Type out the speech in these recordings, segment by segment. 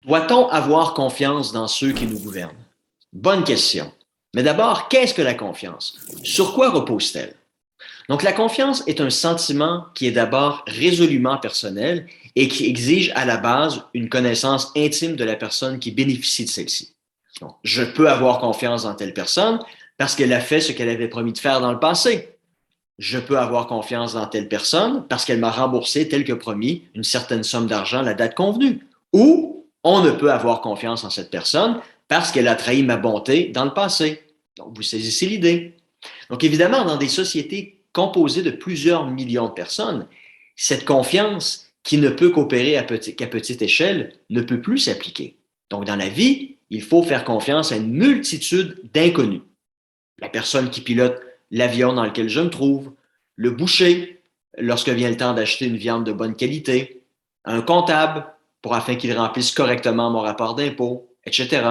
Doit-on avoir confiance dans ceux qui nous gouvernent? Bonne question. Mais d'abord, qu'est-ce que la confiance? Sur quoi repose-t-elle? Donc, la confiance est un sentiment qui est d'abord résolument personnel et qui exige à la base une connaissance intime de la personne qui bénéficie de celle-ci. Donc, je peux avoir confiance dans telle personne parce qu'elle a fait ce qu'elle avait promis de faire dans le passé. Je peux avoir confiance dans telle personne parce qu'elle m'a remboursé, tel que promis, une certaine somme d'argent à la date convenue. Ou on ne peut avoir confiance en cette personne parce qu'elle a trahi ma bonté dans le passé. Donc, vous saisissez l'idée. Donc, évidemment, dans des sociétés composées de plusieurs millions de personnes, cette confiance qui ne peut qu'opérer qu'à petite échelle ne peut plus s'appliquer. Donc, dans la vie, il faut faire confiance à une multitude d'inconnus. La personne qui pilote l'avion dans lequel je me trouve, le boucher, lorsque vient le temps d'acheter une viande de bonne qualité, un comptable, afin qu'il remplisse correctement mon rapport d'impôt, etc.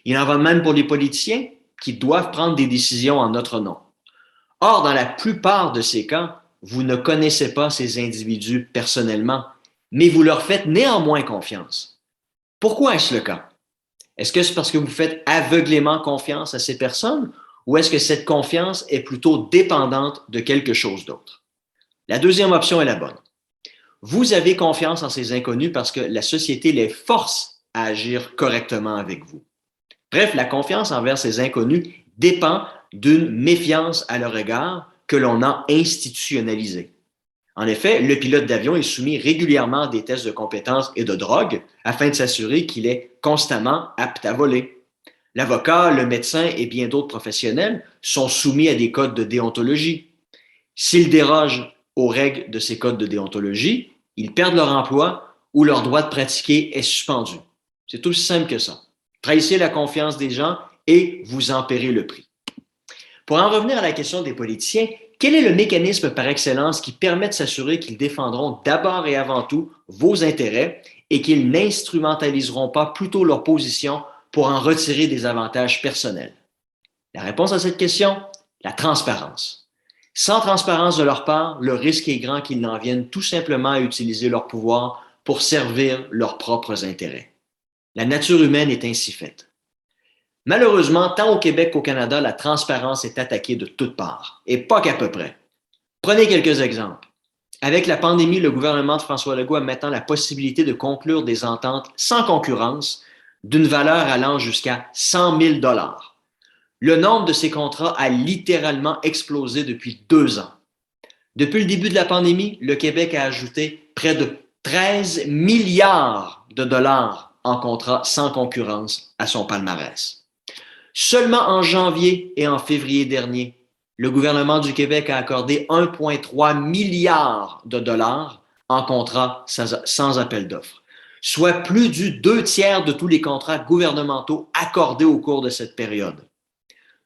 Il en va de même pour les politiciens qui doivent prendre des décisions en notre nom. Or, dans la plupart de ces cas, vous ne connaissez pas ces individus personnellement, mais vous leur faites néanmoins confiance. Pourquoi est-ce le cas? Est-ce que c'est parce que vous faites aveuglément confiance à ces personnes ou est-ce que cette confiance est plutôt dépendante de quelque chose d'autre? La deuxième option est la bonne. Vous avez confiance en ces inconnus parce que la société les force à agir correctement avec vous. Bref, la confiance envers ces inconnus dépend d'une méfiance à leur égard que l'on a institutionnalisée. En effet, le pilote d'avion est soumis régulièrement à des tests de compétences et de drogue afin de s'assurer qu'il est constamment apte à voler. L'avocat, le médecin et bien d'autres professionnels sont soumis à des codes de déontologie. S'ils dérogent aux règles de ces codes de déontologie, ils perdent leur emploi ou leur droit de pratiquer est suspendu. C'est aussi simple que ça. Trahissez la confiance des gens et vous en paierez le prix. Pour en revenir à la question des politiciens, quel est le mécanisme par excellence qui permet de s'assurer qu'ils défendront d'abord et avant tout vos intérêts et qu'ils n'instrumentaliseront pas plutôt leur position pour en retirer des avantages personnels? La réponse à cette question, la transparence. Sans transparence de leur part, le risque est grand qu'ils n'en viennent tout simplement à utiliser leur pouvoir pour servir leurs propres intérêts. La nature humaine est ainsi faite. Malheureusement, tant au Québec qu'au Canada, la transparence est attaquée de toutes parts, et pas qu'à peu près. Prenez quelques exemples. Avec la pandémie, le gouvernement de François Legault a maintenant la possibilité de conclure des ententes sans concurrence d'une valeur allant jusqu'à 100 000 $. Le nombre de ces contrats a littéralement explosé depuis 2 ans. Depuis le début de la pandémie, le Québec a ajouté près de 13 milliards de dollars en contrats sans concurrence à son palmarès. Seulement en janvier et en février dernier, le gouvernement du Québec a accordé 1,3 milliard de dollars en contrats sans appel d'offres, soit plus du 2/3 de tous les contrats gouvernementaux accordés au cours de cette période.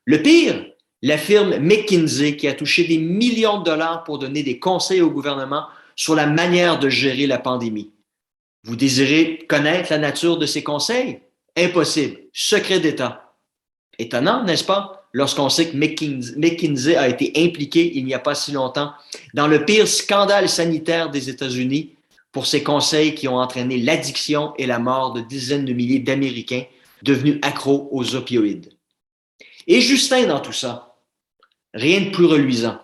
Le pire, la firme McKinsey qui a touché des millions de dollars pour donner des conseils au gouvernement sur la manière de gérer la pandémie. Vous désirez connaître la nature de ces conseils? Impossible. Secret d'État. Étonnant, n'est-ce pas, lorsqu'on sait que McKinsey a été impliqué il n'y a pas si longtemps dans le pire scandale sanitaire des États-Unis pour ses conseils qui ont entraîné l'addiction et la mort de dizaines de milliers d'Américains devenus accros aux opioïdes. Et Justin dans tout ça, rien de plus reluisant.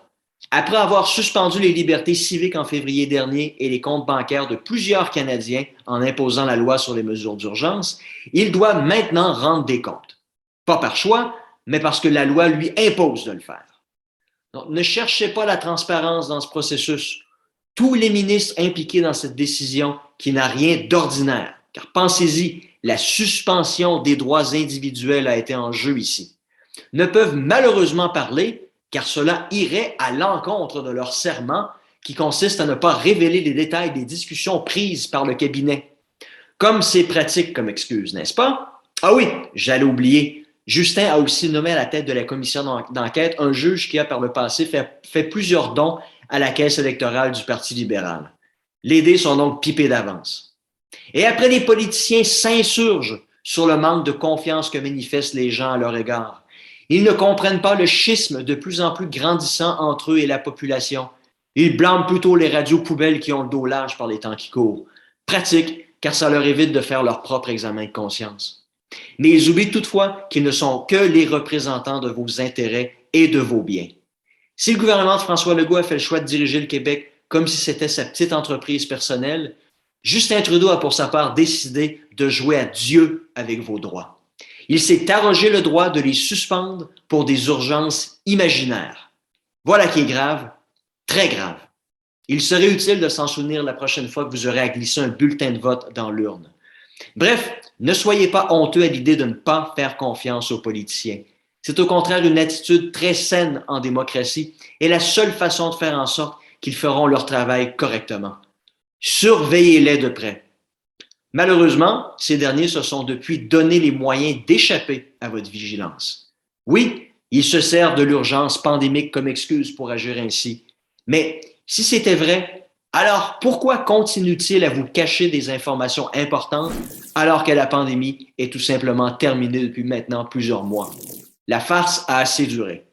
Après avoir suspendu les libertés civiques en février dernier et les comptes bancaires de plusieurs Canadiens en imposant la loi sur les mesures d'urgence, il doit maintenant rendre des comptes. Pas par choix, mais parce que la loi lui impose de le faire. Donc, ne cherchez pas la transparence dans ce processus. Tous les ministres impliqués dans cette décision qui n'a rien d'ordinaire, car pensez-y, la suspension des droits individuels a été en jeu ici, ne peuvent malheureusement parler car cela irait à l'encontre de leur serment qui consiste à ne pas révéler les détails des discussions prises par le cabinet. Comme c'est pratique comme excuse, n'est-ce pas? Ah oui, j'allais oublier, Justin a aussi nommé à la tête de la commission d'enquête un juge qui a par le passé fait plusieurs dons à la caisse électorale du Parti libéral. Les dés sont donc pipés d'avance. Et après, les politiciens s'insurgent sur le manque de confiance que manifestent les gens à leur égard. Ils ne comprennent pas le schisme de plus en plus grandissant entre eux et la population. Ils blâment plutôt les radios poubelles qui ont le dos large par les temps qui courent. Pratique, car ça leur évite de faire leur propre examen de conscience. Mais ils oublient toutefois qu'ils ne sont que les représentants de vos intérêts et de vos biens. Si le gouvernement de François Legault a fait le choix de diriger le Québec comme si c'était sa petite entreprise personnelle, Justin Trudeau a pour sa part décidé de jouer à Dieu avec vos droits. Il s'est arrogé le droit de les suspendre pour des urgences imaginaires. Voilà qui est grave, très grave. Il serait utile de s'en souvenir la prochaine fois que vous aurez à glisser un bulletin de vote dans l'urne. Bref, ne soyez pas honteux à l'idée de ne pas faire confiance aux politiciens. C'est au contraire une attitude très saine en démocratie et la seule façon de faire en sorte qu'ils feront leur travail correctement. Surveillez-les de près. Malheureusement, ces derniers se sont depuis donné les moyens d'échapper à votre vigilance. Oui, ils se servent de l'urgence pandémique comme excuse pour agir ainsi. Mais si c'était vrai, alors pourquoi continuent-ils à vous cacher des informations importantes alors que la pandémie est tout simplement terminée depuis maintenant plusieurs mois? La farce a assez duré.